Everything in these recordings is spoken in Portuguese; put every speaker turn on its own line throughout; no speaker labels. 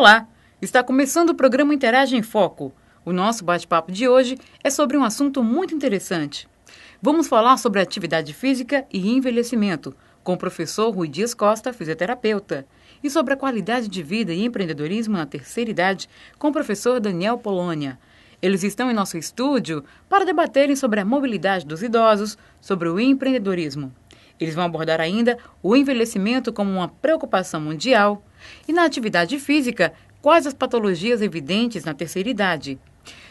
Olá! Está começando o programa Interage em Foco. O nosso bate-papo de hoje é sobre um assunto muito interessante. Vamos falar sobre atividade física e envelhecimento, com o professor Rui Dias Costa, fisioterapeuta, e sobre a qualidade de vida e empreendedorismo na terceira idade, com o professor Daniel Polônia. Eles estão em nosso estúdio para debaterem sobre a mobilidade dos idosos, sobre o empreendedorismo. Eles vão abordar ainda o envelhecimento como uma preocupação mundial e, na atividade física, quais as patologias evidentes na terceira idade.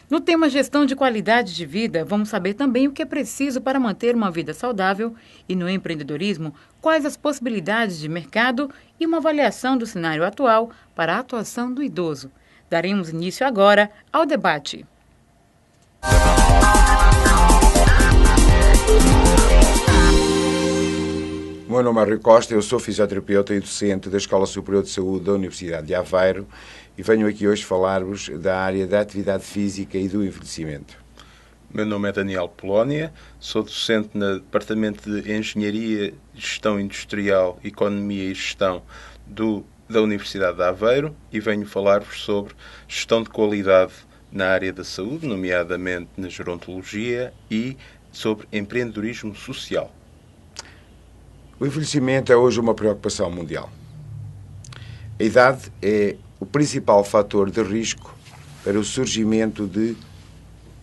No tema gestão de qualidade de vida, vamos saber também o que é preciso para manter uma vida saudável e, no empreendedorismo, quais as possibilidades de mercado e uma avaliação do cenário atual para a atuação do idoso. Daremos início agora ao debate.
O meu nome é Rui Costa, eu sou fisioterapeuta e docente da Escola Superior de Saúde da Universidade de Aveiro e venho aqui hoje falar-vos da área da atividade física e do envelhecimento.
Meu nome é Daniel Polônia, sou docente no Departamento de Engenharia, Gestão Industrial, Economia e Gestão da Universidade de Aveiro e venho falar-vos sobre gestão de qualidade na área da saúde, nomeadamente na gerontologia, e sobre empreendedorismo social.
O envelhecimento é hoje uma preocupação mundial. A idade é o principal fator de risco para o surgimento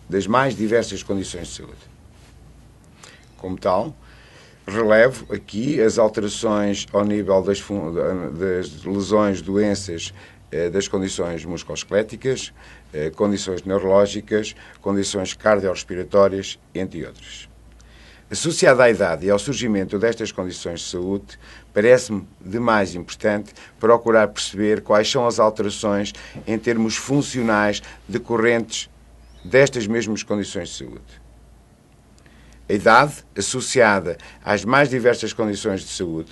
das mais diversas condições de saúde. Como tal, relevo aqui as alterações ao nível das lesões, doenças, das condições musculoesqueléticas, condições neurológicas, condições cardiorrespiratórias, entre outras. Associada à idade e ao surgimento destas condições de saúde, parece-me de mais importante procurar perceber quais são as alterações em termos funcionais decorrentes destas mesmas condições de saúde. A idade, associada às mais diversas condições de saúde,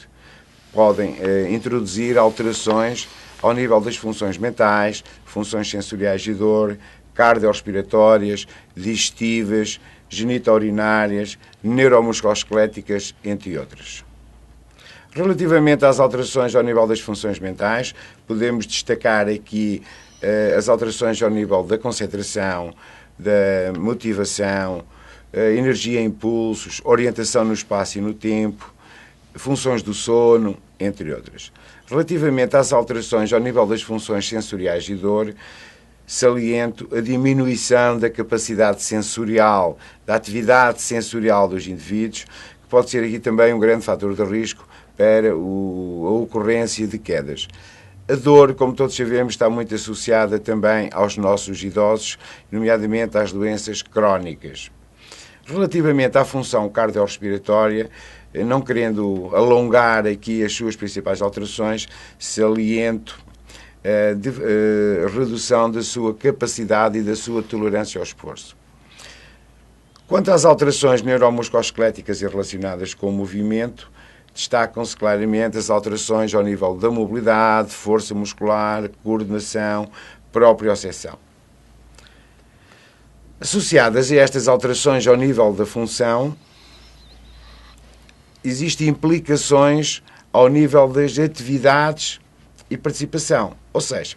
podem introduzir alterações ao nível das funções mentais, funções sensoriais de dor, cardiorrespiratórias, digestivas, genitourinárias, neuromusculoesqueléticas, entre outras. Relativamente às alterações ao nível das funções mentais, podemos destacar aqui as alterações ao nível da concentração, da motivação, energia e impulsos, orientação no espaço e no tempo, funções do sono, entre outras. Relativamente às alterações ao nível das funções sensoriais de dor, saliento a diminuição da capacidade sensorial, da atividade sensorial dos indivíduos, que pode ser aqui também um grande fator de risco para a ocorrência de quedas. A dor, como todos sabemos, está muito associada também aos nossos idosos, nomeadamente às doenças crónicas. Relativamente à função cardiorrespiratória, não querendo alongar aqui as suas principais alterações, saliento redução da sua capacidade e da sua tolerância ao esforço. Quanto às alterações neuromusculoesqueléticas e relacionadas com o movimento, destacam-se claramente as alterações ao nível da mobilidade, força muscular, coordenação, propriocepção. Associadas a estas alterações ao nível da função, existem implicações ao nível das atividades e participação. Ou seja,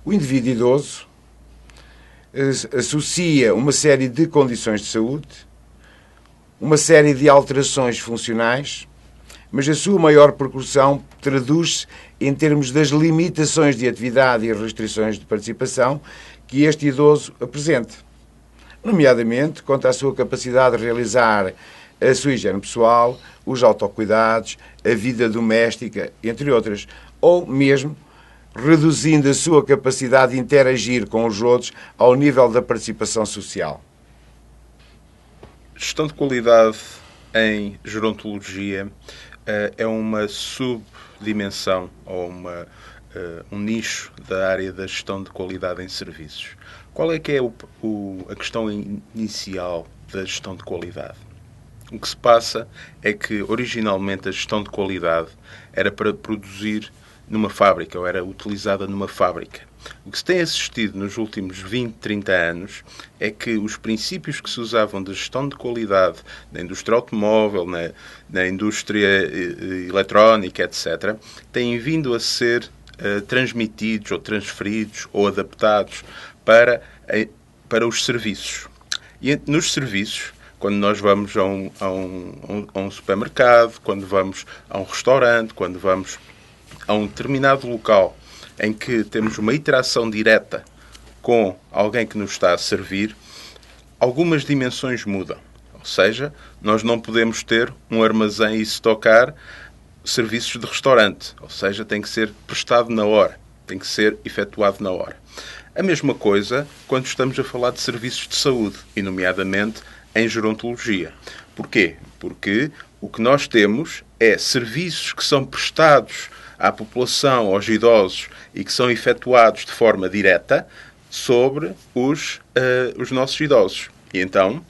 o indivíduo idoso associa uma série de condições de saúde, uma série de alterações funcionais, mas a sua maior percussão traduz-se em termos das limitações de atividade e restrições de participação que este idoso apresenta, nomeadamente quanto à sua capacidade de realizar a sua higiene pessoal, os autocuidados, a vida doméstica, entre outras, ou mesmo reduzindo a sua capacidade de interagir com os outros ao nível da participação social.
Gestão de qualidade em gerontologia é uma subdimensão ou um nicho da área da gestão de qualidade em serviços. Qual é que é a questão inicial da gestão de qualidade? O que se passa é que, originalmente, a gestão de qualidade era para produzir numa fábrica, ou era utilizada numa fábrica. O que se tem assistido nos últimos 20, 30 anos é que os princípios que se usavam de gestão de qualidade na indústria automóvel, na indústria eletrónica, etc., têm vindo a ser transmitidos ou transferidos ou adaptados para os serviços. E nos serviços, quando nós vamos a um supermercado, quando vamos a um restaurante, quando vamos a um determinado local em que temos uma interação direta com alguém que nos está a servir, algumas dimensões mudam. Ou seja, nós não podemos ter um armazém e estocar serviços de restaurante. Ou seja, tem que ser prestado na hora. Tem que ser efetuado na hora. A mesma coisa quando estamos a falar de serviços de saúde, e nomeadamente em gerontologia. Porquê? Porque o que nós temos é serviços que são prestados à população, aos idosos, e que são efetuados de forma direta sobre os nossos idosos. E então,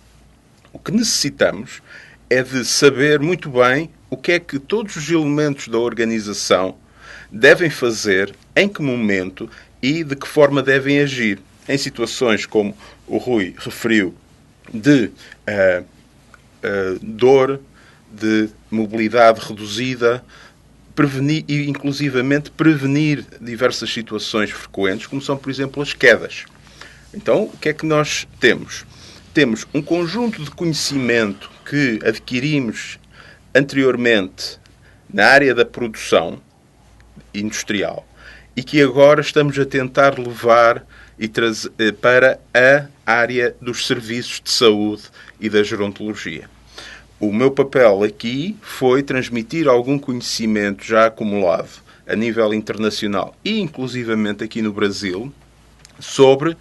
o que necessitamos é de saber muito bem o que é que todos os elementos da organização devem fazer, em que momento e de que forma devem agir em situações como o Rui referiu, de dor, de mobilidade reduzida, prevenir e, inclusivamente, prevenir diversas situações frequentes, como são, por exemplo, as quedas. Então, o que é que nós temos? Temos um conjunto de conhecimento que adquirimos anteriormente na área da produção industrial e que agora estamos a tentar levar e trazer para a área dos serviços de saúde e da gerontologia. O meu papel aqui foi transmitir algum conhecimento já acumulado a nível internacional e inclusivamente aqui no Brasil sobre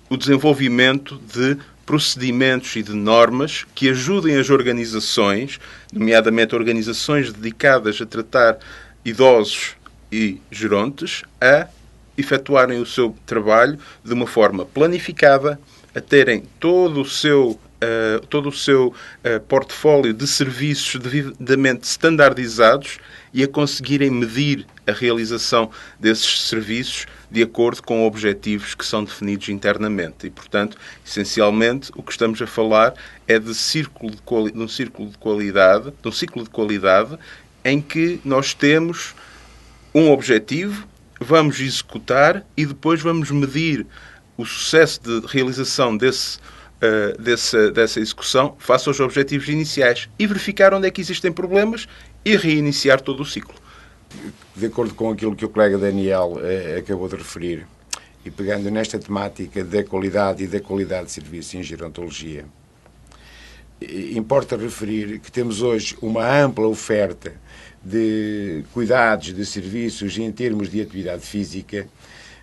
o desenvolvimento de procedimentos e de normas que ajudem as organizações, nomeadamente organizações dedicadas a tratar idosos e gerontes, a efetuarem o seu trabalho de uma forma planificada, a terem todo o seu portfólio de serviços devidamente standardizados e a conseguirem medir a realização desses serviços de acordo com objetivos que são definidos internamente. E, portanto, essencialmente, o que estamos a falar é de um ciclo de qualidade em que nós temos um objetivo, vamos executar e depois vamos medir o sucesso de realização dessa execução face aos objetivos iniciais e verificar onde é que existem problemas e reiniciar todo o ciclo.
De acordo com aquilo que o colega Daniel acabou de referir, e pegando nesta temática da qualidade e da qualidade de serviço em gerontologia, importa referir que temos hoje uma ampla oferta de cuidados, de serviços em termos de atividade física,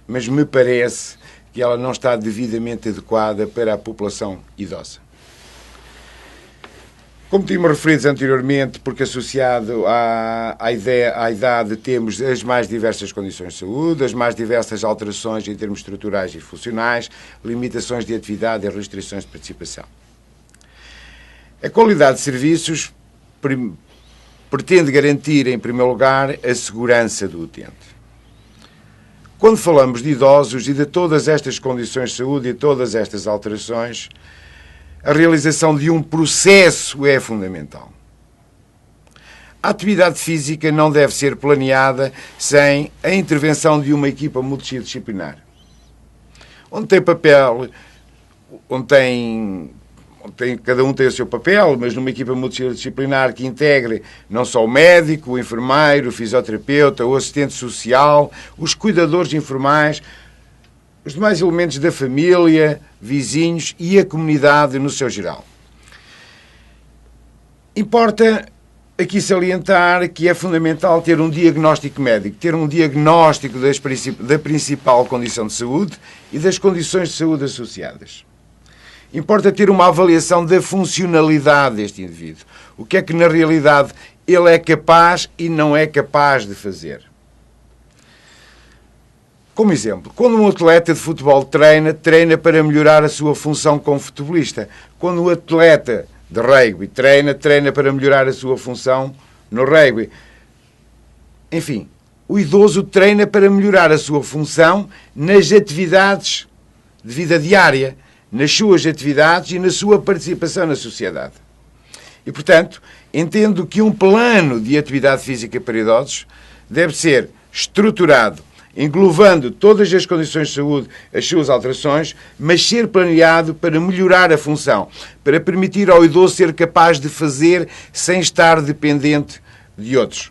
mas me parece que ela não está devidamente adequada para a população idosa. Como tínhamos referido anteriormente, porque associado à idade temos as mais diversas condições de saúde, as mais diversas alterações em termos estruturais e funcionais, limitações de atividade e restrições de participação. A qualidade de serviços pretende garantir, em primeiro lugar, a segurança do utente. Quando falamos de idosos e de todas estas condições de saúde e todas estas alterações, a realização de um processo é fundamental. A atividade física não deve ser planeada sem a intervenção de uma equipa multidisciplinar, onde tem papel, cada um tem o seu papel, mas numa equipa multidisciplinar que integre não só o médico, o enfermeiro, o fisioterapeuta, o assistente social, os cuidadores informais, os demais elementos da família, vizinhos e a comunidade no seu geral. Importa aqui salientar que é fundamental ter um diagnóstico médico, ter um diagnóstico da principal condição de saúde e das condições de saúde associadas. Importa ter uma avaliação da funcionalidade deste indivíduo. O que é que, na realidade, ele é capaz e não é capaz de fazer. Como exemplo, quando um atleta de futebol treina para melhorar a sua função como futebolista. Quando um atleta de rugby treina para melhorar a sua função no rugby. Enfim, o idoso treina para melhorar a sua função nas atividades de vida diária, nas suas atividades e na sua participação na sociedade. E, portanto, entendo que um plano de atividade física para idosos deve ser estruturado englobando todas as condições de saúde, as suas alterações, mas ser planeado para melhorar a função, para permitir ao idoso ser capaz de fazer sem estar dependente de outros.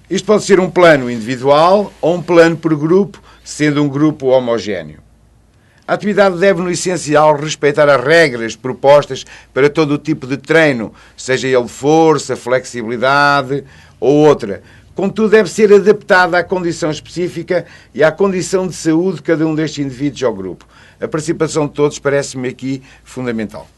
Isto pode ser um plano individual ou um plano por grupo, sendo um grupo homogéneo. A atividade deve, no essencial, respeitar as regras propostas para todo o tipo de treino, seja ele força, flexibilidade ou outra. Contudo, deve ser adaptada à condição específica e à condição de saúde de cada um destes indivíduos ao grupo. A participação de todos parece-me aqui fundamental.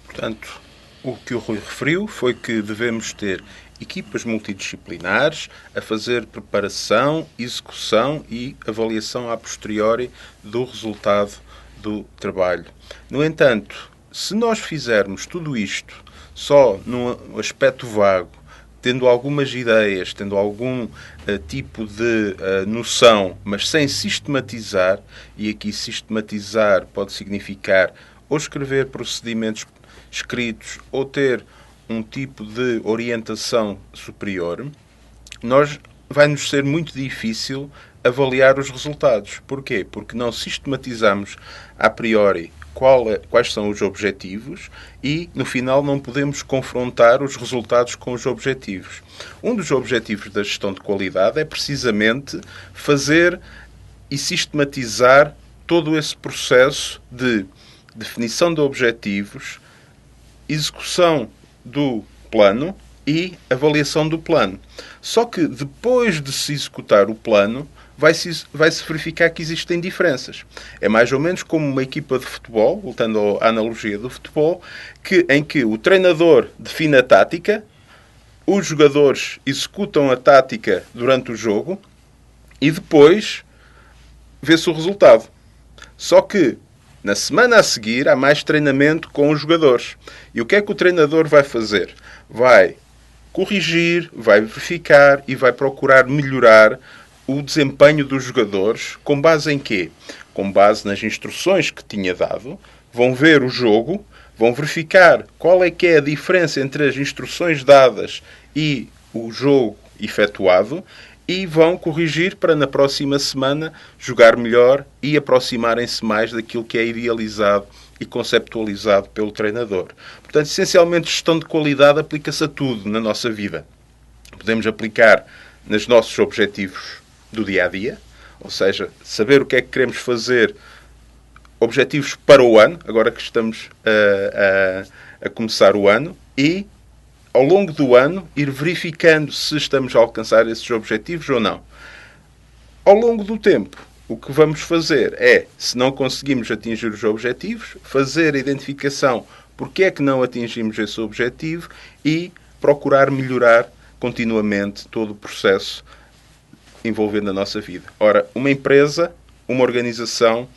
Portanto, o que o Rui referiu foi que devemos ter equipas multidisciplinares a fazer preparação, execução e avaliação a posteriori do resultado do trabalho. No entanto, se nós fizermos tudo isto só num aspecto vago, tendo algumas ideias, tendo algum tipo de noção, mas sem sistematizar, e aqui sistematizar pode significar ou escrever procedimentos escritos ou ter um tipo de orientação superior, vai-nos ser muito difícil avaliar os resultados. Porquê? Porque não sistematizamos a priori quais são os objetivos e, no final, não podemos confrontar os resultados com os objetivos. Um dos objetivos da gestão de qualidade é precisamente fazer e sistematizar todo esse processo de definição de objetivos, execução do plano e avaliação do plano. Só que depois de se executar o plano, vai-se verificar que existem diferenças. É mais ou menos como uma equipa de futebol, voltando à analogia do futebol, em que o treinador define a tática, os jogadores executam a tática durante o jogo e depois vê-se o resultado. Só que na semana a seguir há mais treinamento com os jogadores. E o que é que o treinador vai fazer? Vai corrigir, vai verificar e vai procurar melhorar o desempenho dos jogadores com base em quê? Com base nas instruções que tinha dado, vão ver o jogo, vão verificar qual é que é a diferença entre as instruções dadas e o jogo efetuado e vão corrigir para na próxima semana jogar melhor e aproximarem-se mais daquilo que é idealizado e conceptualizado pelo treinador. Portanto, essencialmente, gestão de qualidade aplica-se a tudo na nossa vida. Podemos aplicar nos nossos objetivos do dia-a-dia, ou seja, saber o que é que queremos fazer, objetivos para o ano, agora que estamos a começar o ano, e ao longo do ano ir verificando se estamos a alcançar esses objetivos ou não. Ao longo do tempo, o que vamos fazer é, se não conseguimos atingir os objetivos, fazer a identificação porque é que não atingimos esse objetivo e procurar melhorar continuamente todo o processo envolvendo a nossa vida. Ora, uma empresa, uma organização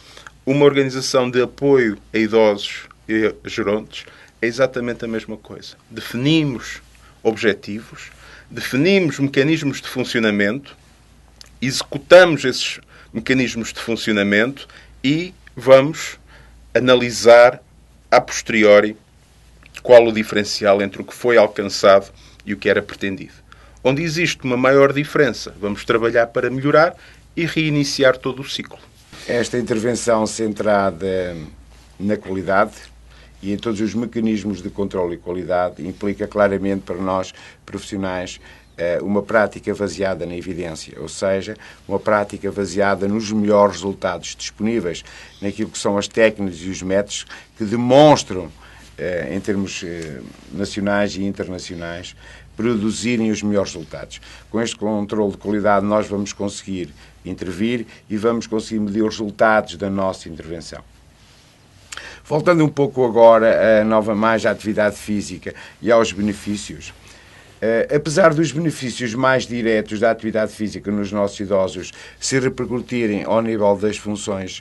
de apoio a idosos e a gerontes é exatamente a mesma coisa. Definimos objetivos, definimos mecanismos de funcionamento, executamos esses mecanismos de funcionamento e vamos analisar a posteriori qual o diferencial entre o que foi alcançado e o que era pretendido. Onde existe uma maior diferença, vamos trabalhar para melhorar e reiniciar todo o ciclo.
Esta intervenção centrada na qualidade e em todos os mecanismos de controle e qualidade implica claramente para nós, profissionais, uma prática baseada na evidência, ou seja, uma prática baseada nos melhores resultados disponíveis, naquilo que são as técnicas e os métodos que demonstram, em termos nacionais e internacionais, produzirem os melhores resultados. Com este controle de qualidade nós vamos conseguir intervir e vamos conseguir medir os resultados da nossa intervenção. Voltando um pouco agora mais à atividade física e aos benefícios. Apesar dos benefícios mais diretos da atividade física nos nossos idosos se repercutirem ao nível das funções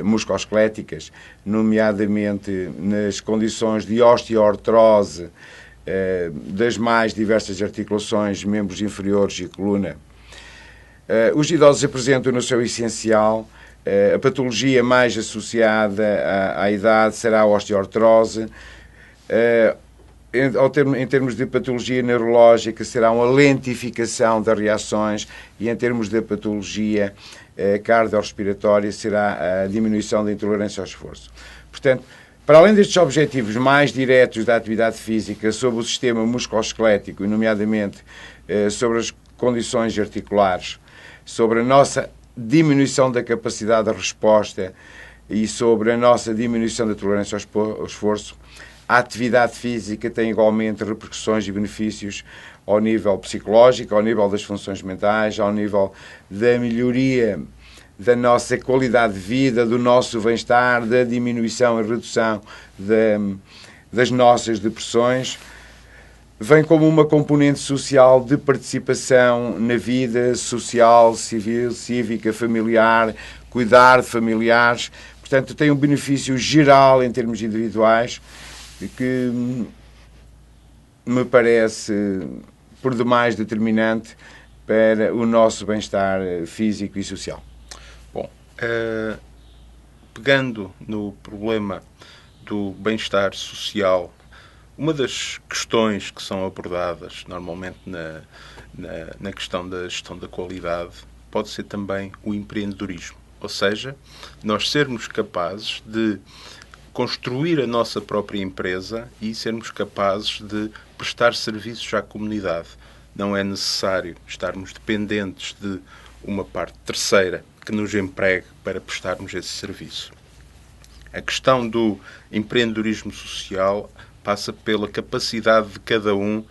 musculoesqueléticas, nomeadamente nas condições de osteoartrose das mais diversas articulações, membros inferiores e coluna, os idosos apresentam no seu essencial a patologia mais associada à idade será a osteoartrose, em termos de patologia neurológica, será uma lentificação das reações, e em termos de patologia cardiorrespiratória, será a diminuição da intolerância ao esforço. Portanto, para além destes objetivos mais diretos da atividade física sobre o sistema musculoesquelético, e nomeadamente sobre as condições articulares, sobre a nossa diminuição da capacidade de resposta e sobre a nossa diminuição da tolerância ao esforço, a atividade física tem igualmente repercussões e benefícios ao nível psicológico, ao nível das funções mentais, ao nível da melhoria da nossa qualidade de vida, do nosso bem-estar, da diminuição e redução das nossas depressões. Vem como uma componente social de participação na vida social, civil, cívica, familiar, cuidar de familiares. Portanto, tem um benefício geral em termos individuais que me parece por demais determinante para o nosso bem-estar físico e social.
Bom, pegando no problema do bem-estar social, uma das questões que são abordadas normalmente na questão da gestão da qualidade pode ser também o empreendedorismo. Ou seja, nós sermos capazes de construir a nossa própria empresa e sermos capazes de prestar serviços à comunidade. Não é necessário estarmos dependentes de uma parte terceira que nos empregue para prestarmos esse serviço. A questão do empreendedorismo social passa pela capacidade de cada um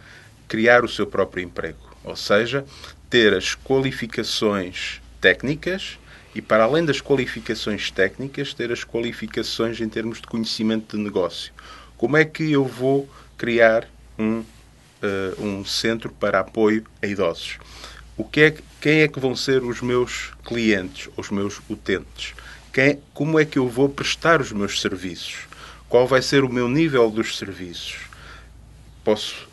criar o seu próprio emprego, ou seja, ter as qualificações técnicas e, para além das qualificações técnicas, ter as qualificações em termos de conhecimento de negócio. Como é que eu vou criar um centro para apoio a idosos? Quem é que vão ser os meus clientes, os meus utentes? Como é que eu vou prestar os meus serviços? Qual vai ser o meu nível dos serviços? Posso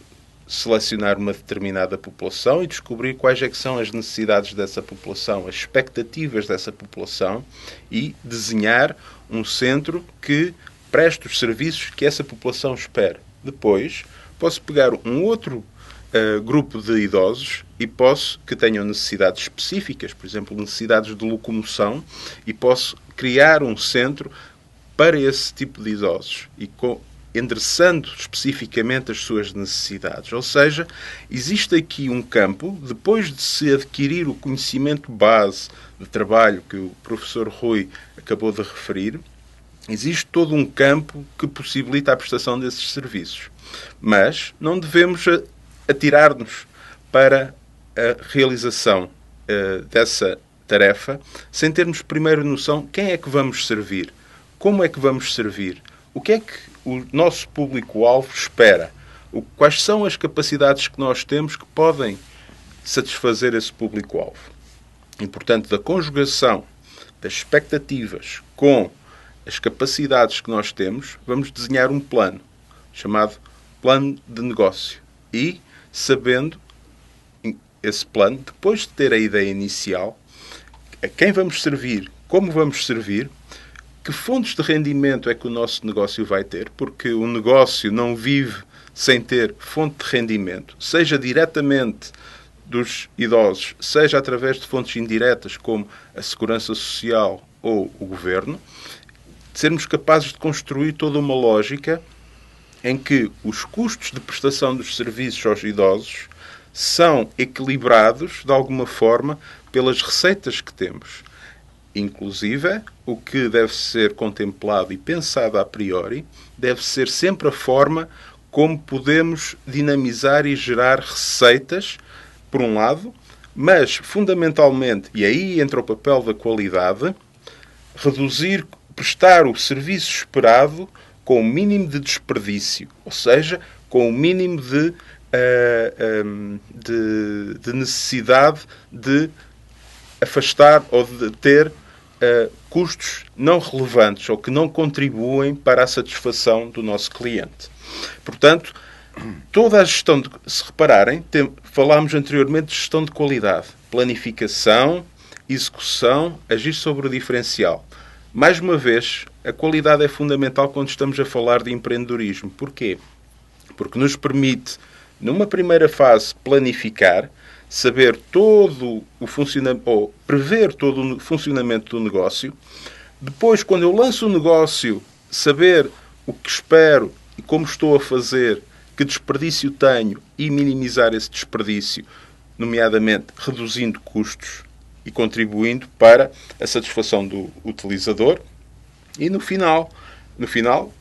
selecionar uma determinada população e descobrir quais é que são as necessidades dessa população, as expectativas dessa população, e desenhar um centro que preste os serviços que essa população espera. Depois, posso pegar um outro grupo de idosos que tenham necessidades específicas, por exemplo, necessidades de locomoção, e posso criar um centro para esse tipo de idosos e endereçando especificamente as suas necessidades. Ou seja, existe aqui um campo, depois de se adquirir o conhecimento base de trabalho que o professor Rui acabou de referir, existe todo um campo que possibilita a prestação desses serviços. Mas não devemos atirar-nos para a realização dessa tarefa sem termos primeiro noção quem é que vamos servir, como é que vamos servir, o que é que o nosso público-alvo espera, quais são as capacidades que nós temos que podem satisfazer esse público-alvo. E, portanto, da conjugação das expectativas com as capacidades que nós temos, vamos desenhar um plano, chamado plano de negócio. E, sabendo esse plano, depois de ter a ideia inicial, a quem vamos servir, como vamos servir, que fontes de rendimento é que o nosso negócio vai ter, porque o negócio não vive sem ter fonte de rendimento, seja diretamente dos idosos, seja através de fontes indiretas, como a Segurança Social ou o Governo, sermos capazes de construir toda uma lógica em que os custos de prestação dos serviços aos idosos são equilibrados, de alguma forma, pelas receitas que temos. Inclusive, o que deve ser contemplado e pensado a priori deve ser sempre a forma como podemos dinamizar e gerar receitas, por um lado, mas, fundamentalmente, e aí entra o papel da qualidade, prestar o serviço esperado com o mínimo de desperdício, ou seja, com o mínimo de necessidade de afastar ou de ter custos não relevantes ou que não contribuem para a satisfação do nosso cliente. Portanto, toda a gestão, se repararem, falámos anteriormente de gestão de qualidade, planificação, execução, agir sobre o diferencial. Mais uma vez, a qualidade é fundamental quando estamos a falar de empreendedorismo. Porquê? porque nos permite, numa primeira fase, planificar, saber todo o funcionamento, ou prever todo o funcionamento do negócio. Depois, quando eu lanço o negócio, saber o que espero e como estou a fazer, que desperdício tenho e minimizar esse desperdício, nomeadamente reduzindo custos e contribuindo para a satisfação do utilizador. E no final,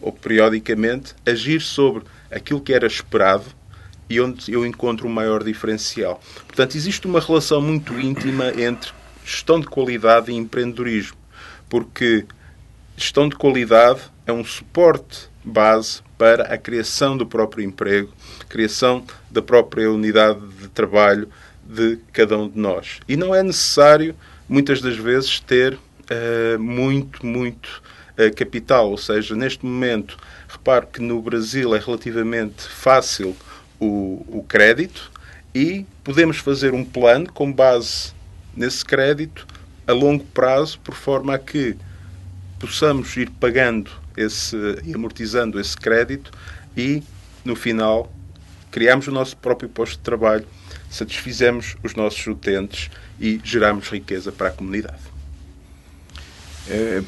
ou periodicamente, agir sobre aquilo que era esperado e onde eu encontro um maior diferencial. Portanto, existe uma relação muito íntima entre gestão de qualidade e empreendedorismo, porque gestão de qualidade é um suporte base para a criação do próprio emprego, criação da própria unidade de trabalho de cada um de nós. E não é necessário, muitas das vezes, ter muito capital. Ou seja, neste momento, reparo que no Brasil é relativamente fácil o crédito e podemos fazer um plano com base nesse crédito a longo prazo, por forma a que possamos ir pagando e amortizando esse crédito e, no final, criamos o nosso próprio posto de trabalho, satisfizemos os nossos utentes e geramos riqueza para a comunidade.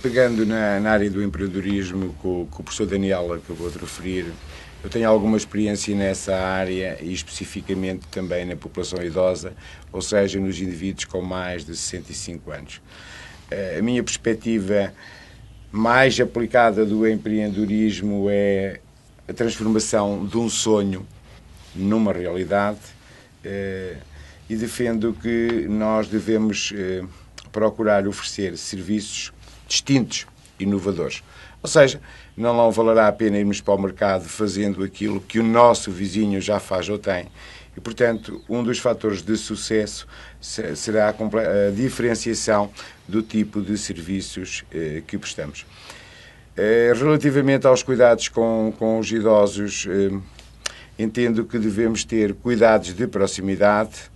Pegando na área do empreendedorismo, que o professor Daniel acabou de referir, eu tenho alguma experiência nessa área e especificamente também na população idosa, ou seja, nos indivíduos com mais de 65 anos. A minha perspectiva mais aplicada do empreendedorismo é a transformação de um sonho numa realidade, e defendo que nós devemos procurar oferecer serviços distintos, inovadores. Ou seja, não valerá a pena irmos para o mercado fazendo aquilo que o nosso vizinho já faz ou tem. E, portanto, um dos fatores de sucesso será a diferenciação do tipo de serviços que prestamos. Relativamente aos cuidados com os idosos, entendo que devemos ter cuidados de proximidade,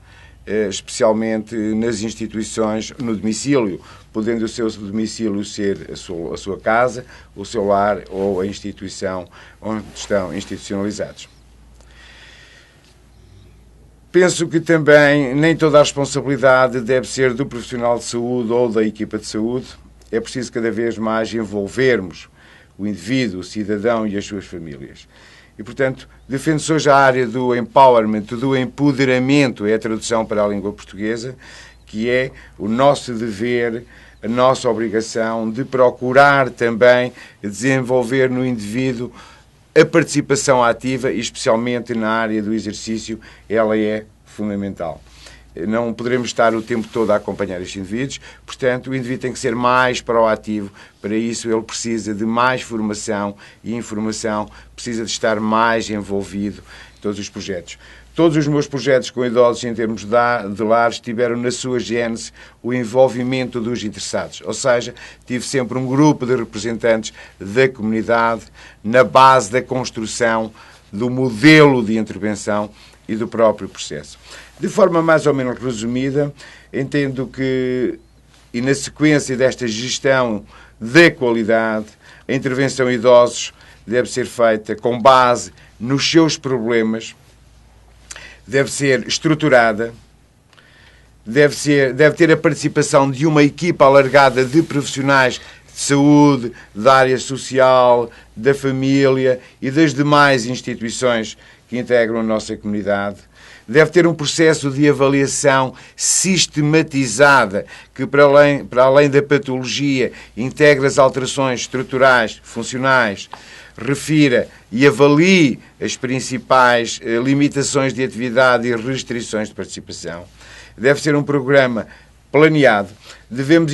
especialmente nas instituições, no domicílio, podendo o seu domicílio ser a sua casa, o seu lar ou a instituição onde estão institucionalizados. Penso que também nem toda a responsabilidade deve ser do profissional de saúde ou da equipa de saúde. É preciso cada vez mais envolvermos o indivíduo, o cidadão e as suas famílias. E, portanto, defende-se hoje a área do empowerment, do empoderamento, é a tradução para a língua portuguesa, que é o nosso dever, a nossa obrigação de procurar também desenvolver no indivíduo a participação ativa, e especialmente na área do exercício, ela é fundamental. Não poderemos estar o tempo todo a acompanhar estes indivíduos, portanto, o indivíduo tem que ser mais proativo. Para isso, ele precisa de mais formação e informação, precisa de estar mais envolvido em todos os projetos. Todos os meus projetos com idosos em termos de lares tiveram na sua gênese o envolvimento dos interessados. Ou seja, tive sempre um grupo de representantes da comunidade na base da construção do modelo de intervenção e do próprio processo. De forma mais ou menos resumida, entendo que, e na sequência desta gestão da qualidade, a intervenção em idosos deve ser feita com base nos seus problemas, deve ser estruturada, deve ter a participação de uma equipa alargada de profissionais de saúde, da área social, da família e das demais instituições que integram a nossa comunidade. Deve ter um processo de avaliação sistematizada que, para além da patologia, integre as alterações estruturais, funcionais, refira e avalie as principais limitações de atividade e restrições de participação. Deve ser um programa planeado. Devemos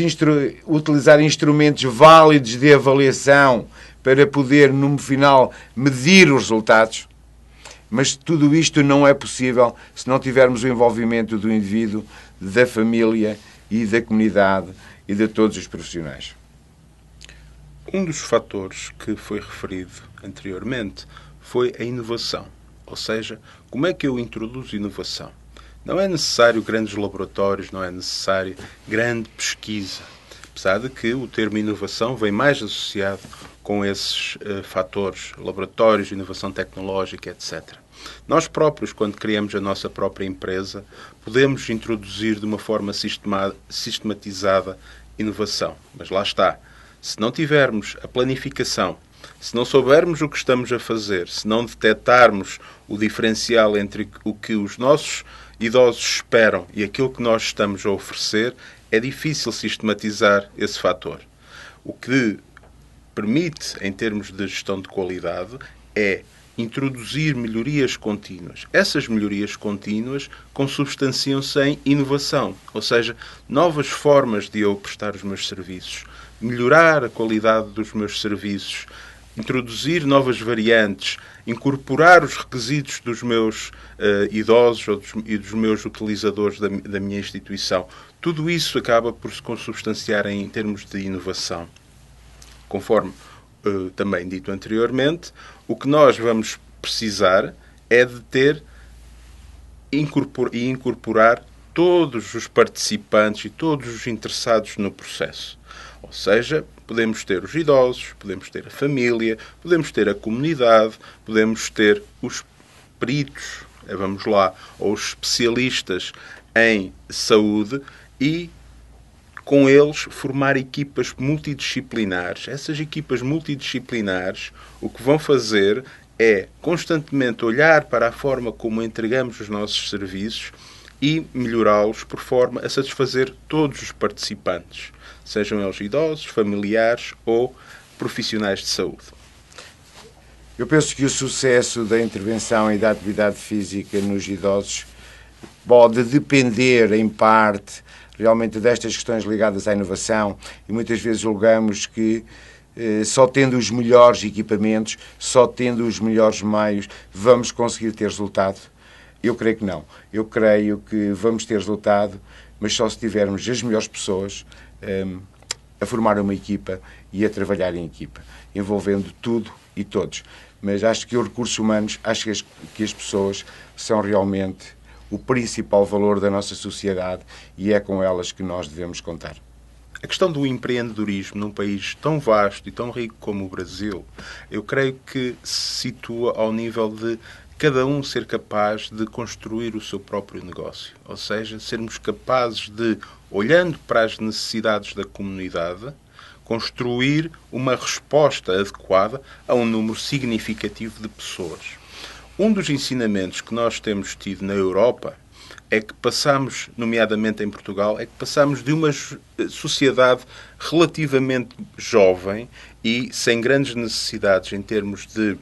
utilizar instrumentos válidos de avaliação para poder, no final, medir os resultados. Mas tudo isto não é possível se não tivermos o envolvimento do indivíduo, da família e da comunidade e de todos os profissionais.
Um dos fatores que foi referido anteriormente foi a inovação. Ou seja, como é que eu introduzo inovação? Não é necessário grandes laboratórios, não é necessário grande pesquisa. Apesar de que o termo inovação vem mais associado com esses fatores, laboratórios de inovação tecnológica, etc. Nós próprios, quando criamos a nossa própria empresa, podemos introduzir de uma forma sistematizada inovação. Mas lá está. Se não tivermos a planificação, se não soubermos o que estamos a fazer, se não detectarmos o diferencial entre o que os nossos idosos esperam e aquilo que nós estamos a oferecer, é difícil sistematizar esse fator. O que permite, em termos de gestão de qualidade, é introduzir melhorias contínuas. Essas melhorias contínuas consubstanciam-se em inovação, ou seja, novas formas de eu prestar os meus serviços, melhorar a qualidade dos meus serviços, introduzir novas variantes, incorporar os requisitos dos meus idosos e dos meus utilizadores da minha instituição. Tudo isso acaba por se consubstanciar em termos de inovação. Conforme também dito anteriormente, o que nós vamos precisar é de ter e incorporar todos os participantes e todos os interessados no processo. Ou seja, podemos ter os idosos, podemos ter a família, podemos ter a comunidade, podemos ter os peritos, vamos lá, ou os especialistas em saúde e com eles formar equipas multidisciplinares. Essas equipas multidisciplinares o que vão fazer é constantemente olhar para a forma como entregamos os nossos serviços e melhorá-los por forma a satisfazer todos os participantes, sejam eles idosos, familiares ou profissionais de saúde.
Eu penso que o sucesso da intervenção e da atividade física nos idosos pode depender, em parte, realmente destas questões ligadas à inovação, e muitas vezes julgamos que só tendo os melhores equipamentos, só tendo os melhores meios, vamos conseguir ter resultado. Eu creio que não. Eu creio que vamos ter resultado, mas só se tivermos as melhores pessoas a formar uma equipa e a trabalhar em equipa, envolvendo tudo e todos. Mas acho que os recursos humanos, acho que as pessoas são realmente o principal valor da nossa sociedade e é com elas que nós devemos contar.
A questão do empreendedorismo num país tão vasto e tão rico como o Brasil, eu creio que se situa ao nível de cada um ser capaz de construir o seu próprio negócio. Ou seja, sermos capazes de, olhando para as necessidades da comunidade, construir uma resposta adequada a um número significativo de pessoas. Um dos ensinamentos que nós temos tido na Europa é que passamos, nomeadamente em Portugal, é que passamos de uma sociedade relativamente jovem e sem grandes necessidades em termos de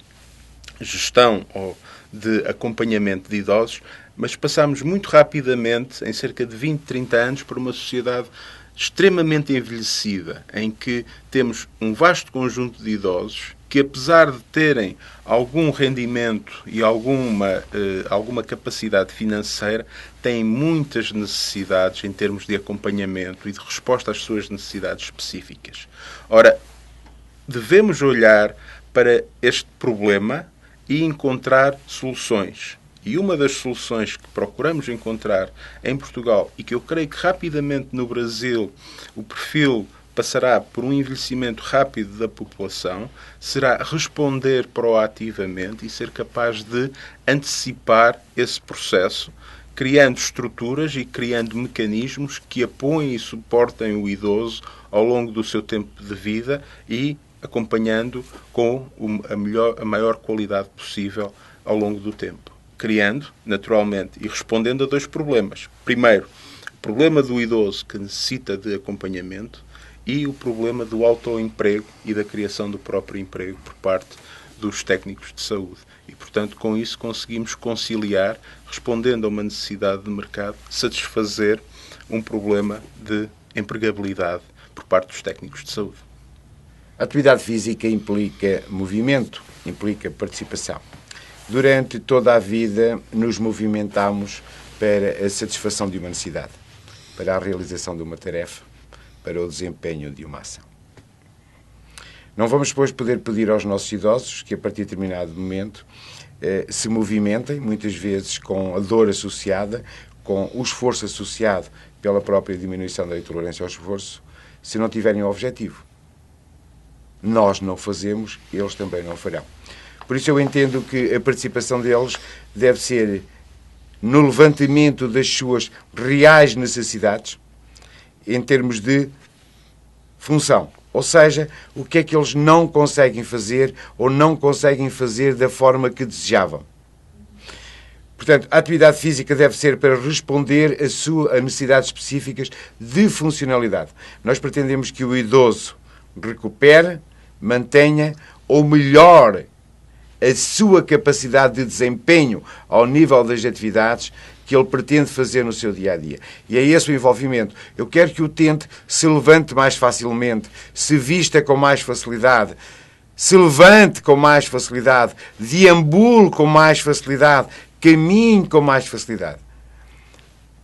gestão ou de acompanhamento de idosos, mas passamos muito rapidamente, em cerca de 20, 30 anos, para uma sociedade extremamente envelhecida, em que temos um vasto conjunto de idosos que, apesar de terem algum rendimento e alguma capacidade financeira, têm muitas necessidades em termos de acompanhamento e de resposta às suas necessidades específicas. Ora, devemos olhar para este problema e encontrar soluções. E uma das soluções que procuramos encontrar em Portugal e que eu creio que rapidamente no Brasil o perfil passará por um envelhecimento rápido da população, será responder proativamente e ser capaz de antecipar esse processo, criando estruturas e criando mecanismos que apoiem e suportem o idoso ao longo do seu tempo de vida e acompanhando com a maior qualidade possível ao longo do tempo. Criando, naturalmente, e respondendo a dois problemas. Primeiro, o problema do idoso que necessita de acompanhamento e o problema do autoemprego e da criação do próprio emprego por parte dos técnicos de saúde. E, portanto, com isso conseguimos conciliar, respondendo a uma necessidade de mercado, satisfazer um problema de empregabilidade por parte dos técnicos de saúde.
A atividade física implica movimento, implica participação. Durante toda a vida nos movimentamos para a satisfação de uma necessidade, para a realização de uma tarefa, para o desempenho de uma ação. Não vamos, pois, poder pedir aos nossos idosos que, a partir de determinado momento, se movimentem, muitas vezes com a dor associada, com o esforço associado pela própria diminuição da intolerância ao esforço, se não tiverem um objetivo. nós não fazemos, eles também não farão. Por isso eu entendo que a participação deles deve ser no levantamento das suas reais necessidades em termos de função. Ou seja, o que é que eles não conseguem fazer ou não conseguem fazer da forma que desejavam. Portanto, a atividade física deve ser para responder a necessidades específicas de funcionalidade. Nós pretendemos que o idoso recupere, mantenha ou melhore a sua capacidade de desempenho ao nível das atividades que ele pretende fazer no seu dia-a-dia. E é esse o envolvimento. Eu quero que o utente se levante mais facilmente, se vista com mais facilidade, se levante com mais facilidade, deambule com mais facilidade, caminhe com mais facilidade.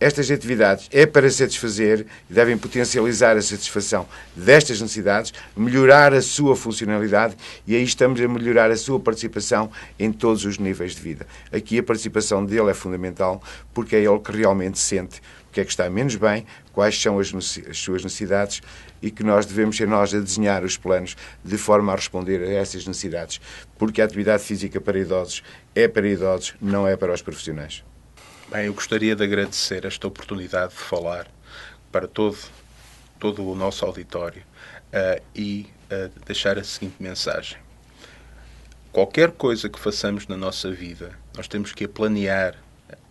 Estas atividades é para satisfazer e devem potencializar a satisfação destas necessidades, melhorar a sua funcionalidade e aí estamos a melhorar a sua participação em todos os níveis de vida. Aqui a participação dele é fundamental porque é ele que realmente sente o que é que está menos bem, quais são as suas necessidades e que nós devemos ser nós a desenhar os planos de forma a responder a essas necessidades. Porque a atividade física para idosos é para idosos, não é para os profissionais.
Bem, eu gostaria de agradecer esta oportunidade de falar para todo o nosso auditório e deixar a seguinte mensagem. Qualquer coisa que façamos na nossa vida, nós temos que a planear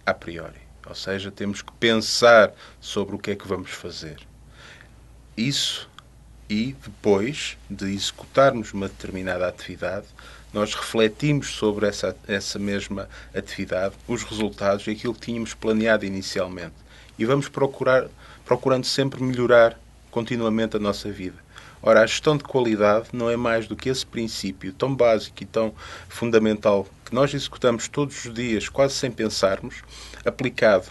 a priori. Ou seja, temos que pensar sobre o que é que vamos fazer. Isso, e depois de executarmos uma determinada atividade, nós refletimos sobre essa mesma atividade, os resultados e aquilo que tínhamos planeado inicialmente. E vamos procurando sempre melhorar continuamente a nossa vida. Ora, a gestão de qualidade não é mais do que esse princípio tão básico e tão fundamental que nós executamos todos os dias, quase sem pensarmos, aplicado,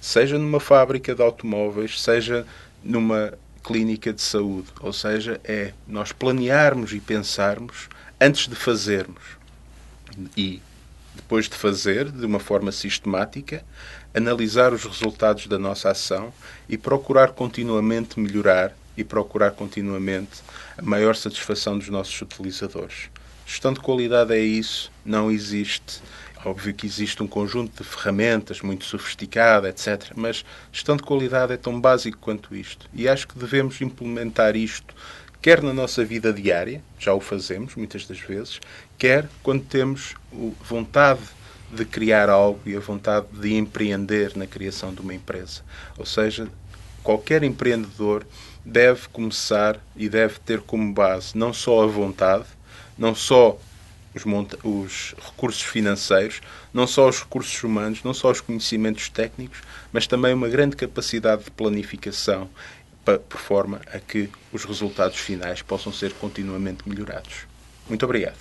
seja numa fábrica de automóveis, seja numa clínica de saúde. Ou seja, é nós planearmos e pensarmos antes de fazermos e, depois de fazer, de uma forma sistemática, analisar os resultados da nossa ação e procurar continuamente melhorar e procurar continuamente a maior satisfação dos nossos utilizadores. Gestão de qualidade é isso, não existe. Óbvio que existe um conjunto de ferramentas muito sofisticado, etc. Mas gestão de qualidade é tão básico quanto isto. E acho que devemos implementar isto quer na nossa vida diária, já o fazemos muitas das vezes, quer quando temos vontade de criar algo e a vontade de empreender na criação de uma empresa. Ou seja, qualquer empreendedor deve começar e deve ter como base não só a vontade, não só os recursos financeiros, não só os recursos humanos, não só os conhecimentos técnicos, mas também uma grande capacidade de planificação, por forma a que os resultados finais possam ser continuamente melhorados. Muito obrigado.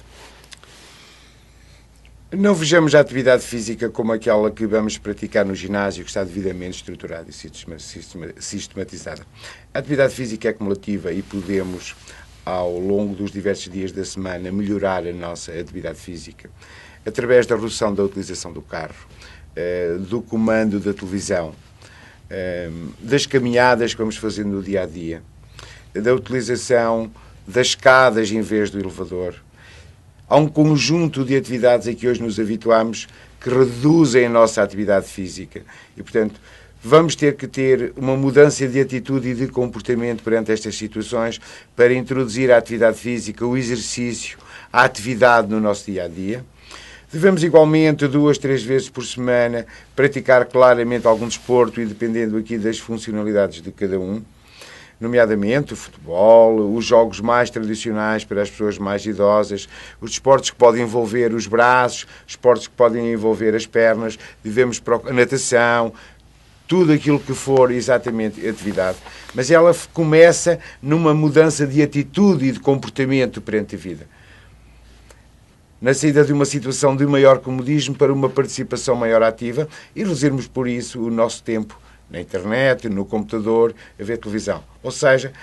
Não vejamos a atividade física como aquela que vamos praticar no ginásio, que está devidamente estruturada e sistematizada. A atividade física é cumulativa e podemos, ao longo dos diversos dias da semana, melhorar a nossa atividade física através da redução da utilização do carro, do comando da televisão, das caminhadas que vamos fazendo no dia-a-dia, da utilização das escadas em vez do elevador. Há um conjunto de atividades a que hoje nos habituamos que reduzem a nossa atividade física e, portanto, vamos ter que ter uma mudança de atitude e de comportamento perante estas situações para introduzir a atividade física, o exercício, a atividade no nosso dia-a-dia. Devemos igualmente 2, 3 vezes por semana praticar claramente algum desporto e dependendo aqui das funcionalidades de cada um, nomeadamente o futebol, os jogos mais tradicionais para as pessoas mais idosas, os desportos que podem envolver os braços, esportes que podem envolver as pernas, devemos a natação, tudo aquilo que for exatamente atividade. Mas ela começa numa mudança de atitude e de comportamento perante a vida. Na saída de uma situação de maior comodismo para uma participação maior ativa e reduzirmos por isso o nosso tempo na internet, no computador, a ver televisão. Ou seja,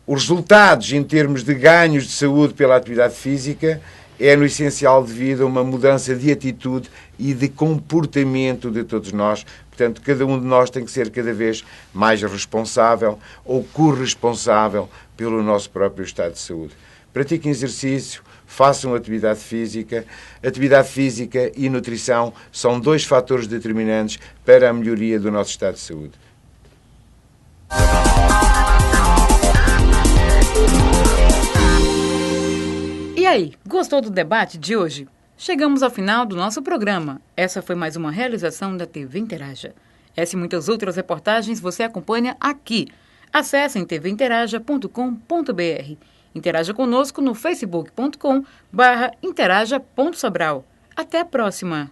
os resultados em termos de ganhos de saúde pela atividade física é no essencial devido a uma mudança de atitude e de comportamento de todos nós. Portanto, cada um de nós tem que ser cada vez mais responsável ou corresponsável pelo nosso próprio estado de saúde. pratiquem exercício, façam atividade física. Atividade física e nutrição são 2 fatores determinantes para a melhoria do nosso estado de saúde.
E aí, gostou do debate de hoje? Chegamos ao final do nosso programa. Essa foi mais uma realização da TV Interaja. Essa e muitas outras reportagens você acompanha aqui. Acesse tvinteraja.com.br. Interaja conosco no facebook.com/interaja.sobral. Até a próxima!